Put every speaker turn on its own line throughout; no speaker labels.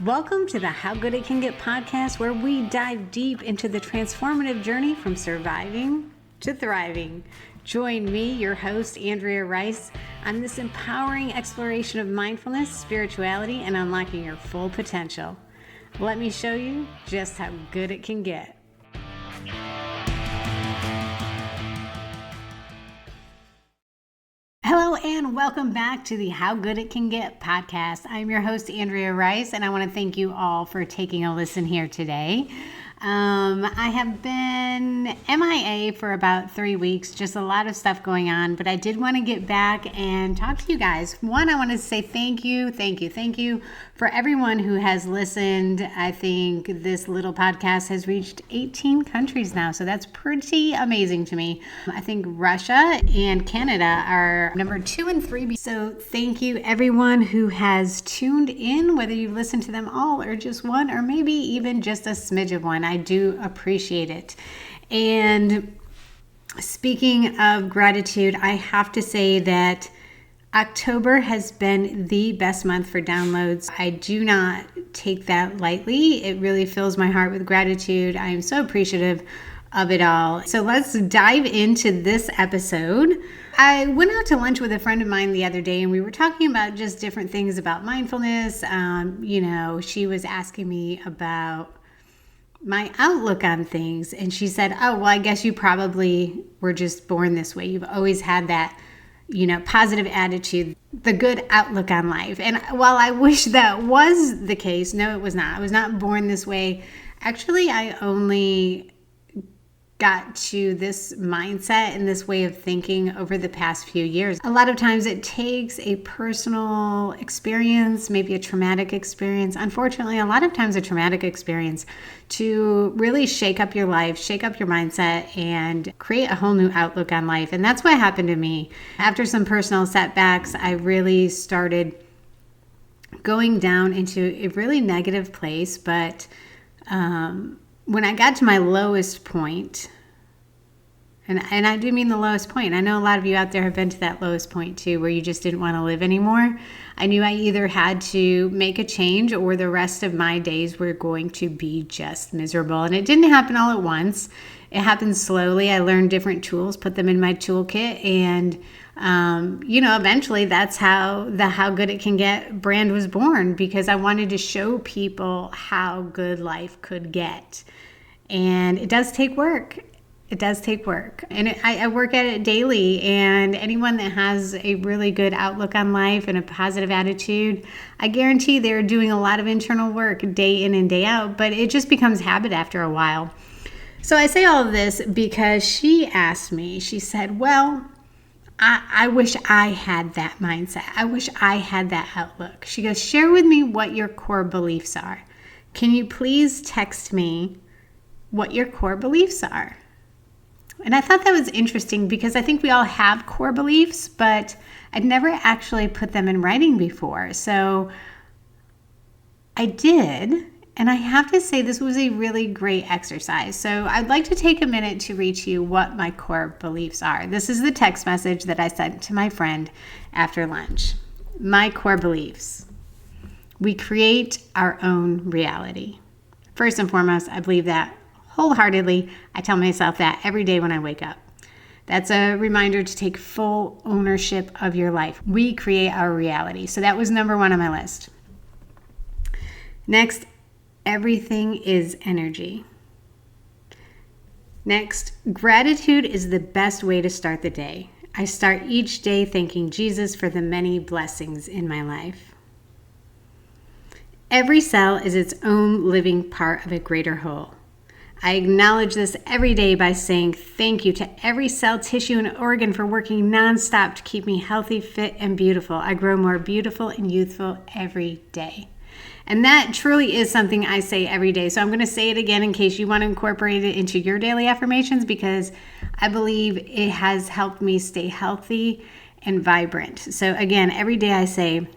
Welcome to the How Good It Can Get podcast, where we dive deep into the transformative journey from surviving to thriving. Join me, your host, Andrea Rice, on this empowering exploration of mindfulness, spirituality, and unlocking your full potential. Let me show you just how good it can get. Hello and welcome back to the How Good It Can Get podcast. I'm your host, Andrea Rice, and I want to thank you all for taking a listen here today. I have been MIA for about 3 weeks, just a lot of stuff going on, but I did want to get back and talk to you guys. One, I want to say thank you for everyone who has listened. I think this little podcast has reached 18 countries now, so that's pretty amazing to me. I think Russia and Canada are number 2 and 3. So thank you everyone who has tuned in, whether you've listened to them all or just one, or maybe even just a smidge of one. I do appreciate it. And speaking of gratitude, I have to say that October has been the best month for downloads. I do not take that lightly. It really fills my heart with gratitude. I am so appreciative of it all. So let's dive into this episode. I went out to lunch with a friend of mine the other day, and we were talking about just different things about mindfulness. She was asking me about my outlook on things, and she said, oh, well, I guess you probably were just born this way. You've always had that, positive attitude, the good outlook on life. And while I wish that was the case, no, it was not. I was not born this way. Actually, I only got to this mindset and this way of thinking over the past few years. A lot of times it takes a personal experience, maybe a traumatic experience. Unfortunately, a lot of times a traumatic experience to really shake up your life, shake up your mindset, and create a whole new outlook on life. And that's what happened to me. After some personal setbacks, I really started going down into a really negative place. But when I got to my lowest point, and I do mean the lowest point. I know a lot of you out there have been to that lowest point too, where you just didn't want to live anymore. I knew I either had to make a change or the rest of my days were going to be just miserable. And it didn't happen all at once. It happened slowly. I learned different tools, put them in my toolkit, and eventually that's how the How Good It Can Get brand was born, because I wanted to show people how good life could get. And it does take work. It does take work. And I work at it daily. And anyone that has a really good outlook on life and a positive attitude, I guarantee they're doing a lot of internal work day in and day out, but it just becomes habit after a while. So I say all of this because she asked me, she said, well, I wish I had that mindset. I wish I had that outlook. She goes, share with me what your core beliefs are. Can you please text me what your core beliefs are? And I thought that was interesting because I think we all have core beliefs, but I'd never actually put them in writing before. So I did, and I have to say this was a really great exercise. So I'd like to take a minute to read to you what my core beliefs are. This is the text message that I sent to my friend after lunch. My core beliefs. We create our own reality. First and foremost, I believe that wholeheartedly. I tell myself that every day when I wake up. That's a reminder to take full ownership of your life. We create our reality. So that was number 1 on my list. Next, everything is energy. Next, gratitude is the best way to start the day. I start each day thanking Jesus for the many blessings in my life. Every cell is its own living part of a greater whole. I acknowledge this every day by saying thank you to every cell, tissue, and organ for working nonstop to keep me healthy, fit, and beautiful. I grow more beautiful and youthful every day. And that truly is something I say every day. So I'm going to say it again in case you want to incorporate it into your daily affirmations, because I believe it has helped me stay healthy and vibrant. So again, every day I say,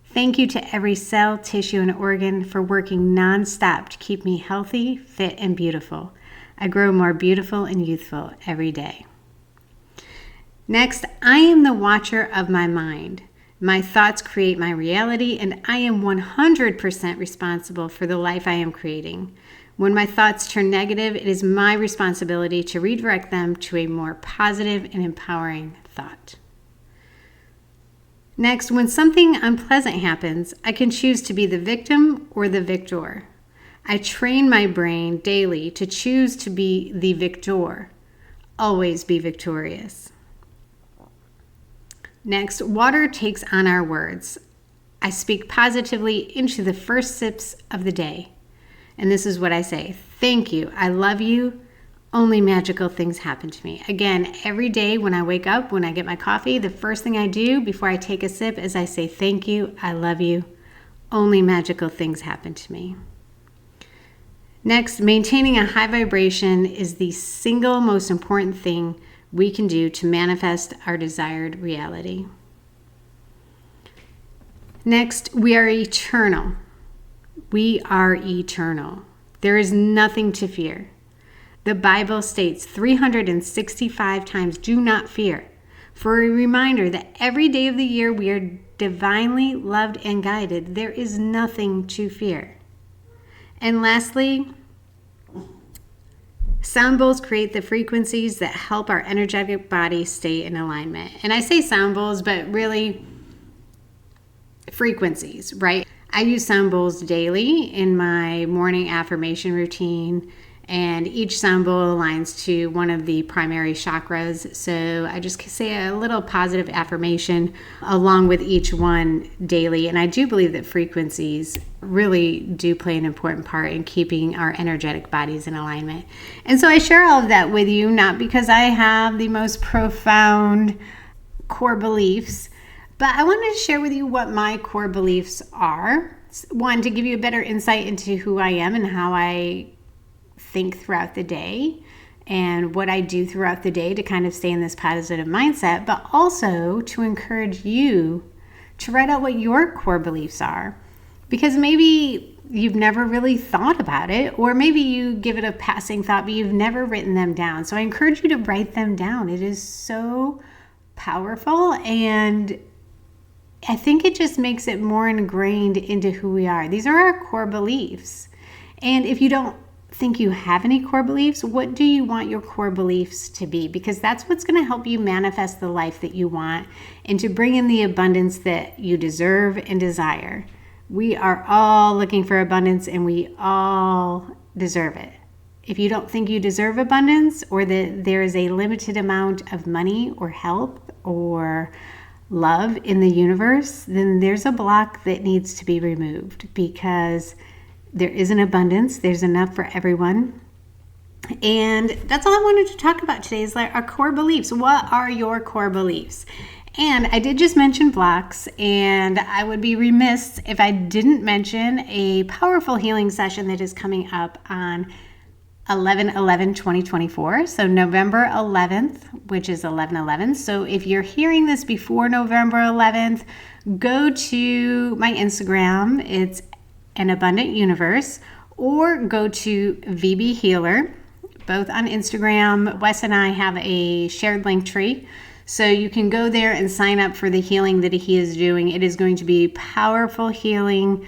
thank you to every cell, tissue, and organ for working nonstop to keep me healthy, fit, and beautiful. I grow more beautiful and youthful every day. Next, I am the watcher of my mind. My thoughts create my reality, and I am 100% responsible for the life I am creating. When my thoughts turn negative, it is my responsibility to redirect them to a more positive and empowering thought. Next, when something unpleasant happens, I can choose to be the victim or the victor. I train my brain daily to choose to be the victor. Always be victorious. Next, water takes on our words. I speak positively into the first sips of the day. And this is what I say. Thank you. I love you. Only magical things happen to me. Again, every day when I wake up, when I get my coffee, the first thing I do before I take a sip is I say, thank you. I love you. Only magical things happen to me. Next, maintaining a high vibration is the single most important thing we can do to manifest our desired reality. Next, we are eternal. We are eternal. There is nothing to fear. The Bible states 365 times, do not fear. For a reminder that every day of the year we are divinely loved and guided. There is nothing to fear. And lastly, sound bowls create the frequencies that help our energetic body stay in alignment. And I say sound bowls, but really frequencies, right? I use sound bowls daily in my morning affirmation routine, and each sound bowl aligns to one of the primary chakras. So I just say a little positive affirmation along with each one daily. And I do believe that frequencies really do play an important part in keeping our energetic bodies in alignment. And so I share all of that with you, not because I have the most profound core beliefs, but I wanted to share with you what my core beliefs are. One, to give you a better insight into who I am and how I think throughout the day and what I do throughout the day to kind of stay in this positive mindset, but also to encourage you to write out what your core beliefs are, because maybe you've never really thought about it, or maybe you give it a passing thought, but you've never written them down. So I encourage you to write them down. It is so powerful, and I think it just makes it more ingrained into who we are. These are our core beliefs. And if you don't think you have any core beliefs, what do you want your core beliefs to be? Because that's what's going to help you manifest the life that you want and to bring in the abundance that you deserve and desire. We are all looking for abundance, and we all deserve it. If you don't think you deserve abundance, or that there is a limited amount of money or health or love in the universe, then there's a block that needs to be removed, because there is an abundance. There's enough for everyone. And that's all I wanted to talk about today, is like our core beliefs. What are your core beliefs? And I did just mention blocks, and I would be remiss if I didn't mention a powerful healing session that is coming up on 11/11/2024. So November 11th, which is 11/11. So if you're hearing this before November 11th, go to my Instagram. It's An Abundant Universe, or go to VB Healer, both on Instagram. Wes and I have a shared link tree, so you can go there and sign up for the healing that he is doing. It is going to be powerful healing.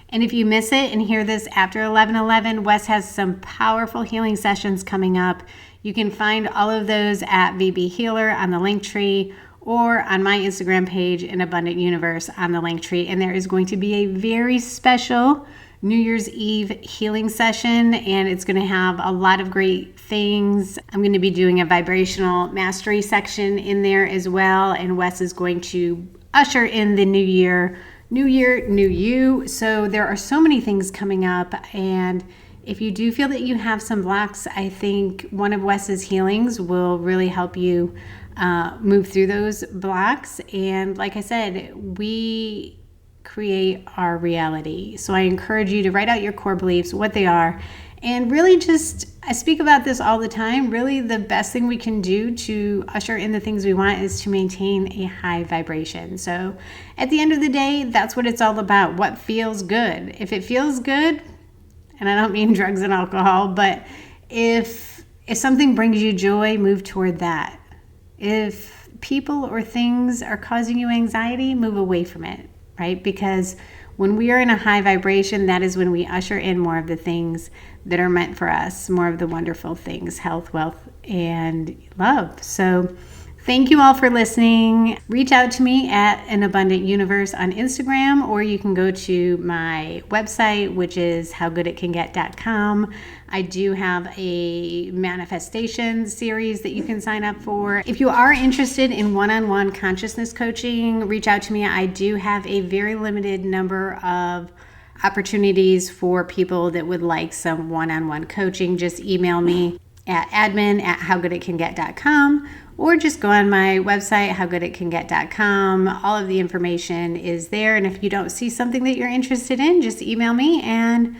And if you miss it and hear this after 11/11, Wes has some powerful healing sessions coming up. You can find all of those at VB Healer on the link tree, or on my Instagram page, An Abundant Universe, on the link tree. And there is going to be a very special New Year's Eve healing session, and it's going to have a lot of great things. I'm going to be doing a vibrational mastery section in there as well, and Wes is going to usher in the new year. New year, new you. So there are so many things coming up, and if you do feel that you have some blocks, I think one of Wes's healings will really help you move through those blocks. And like I said, we create our reality. So I encourage you to write out your core beliefs, what they are, and really just, I speak about this all the time, really the best thing we can do to usher in the things we want is to maintain a high vibration. So at the end of the day, that's what it's all about. What feels good? If it feels good, and I don't mean drugs and alcohol, but if something brings you joy, move toward that. If people or things are causing you anxiety, move away from it, right? Because when we are in a high vibration, that is when we usher in more of the things that are meant for us, more of the wonderful things, health, wealth, and love. So thank you all for listening. Reach out to me at An Abundant Universe on Instagram, or you can go to my website, which is howgooditcanget.com. I do have a manifestation series that you can sign up for. If you are interested in one-on-one consciousness coaching, reach out to me. I do have a very limited number of opportunities for people that would like some one-on-one coaching. Just email me at admin@howgooditcanget.com, or just go on my website, howgooditcanget.com. All of the information is there. And if you don't see something that you're interested in, just email me and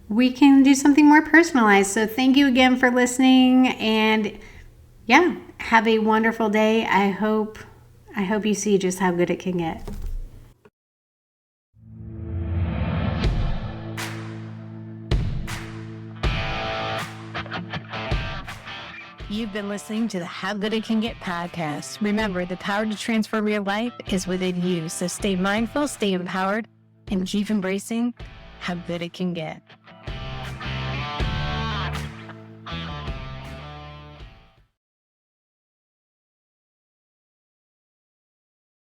we can do something more personalized. So thank you again for listening, and yeah, have a wonderful day. I hope you see just how good it can get.
You've been listening to the How Good It Can Get podcast. Remember, the power to transform your life is within you. So stay mindful, stay empowered, and keep embracing how good it can get.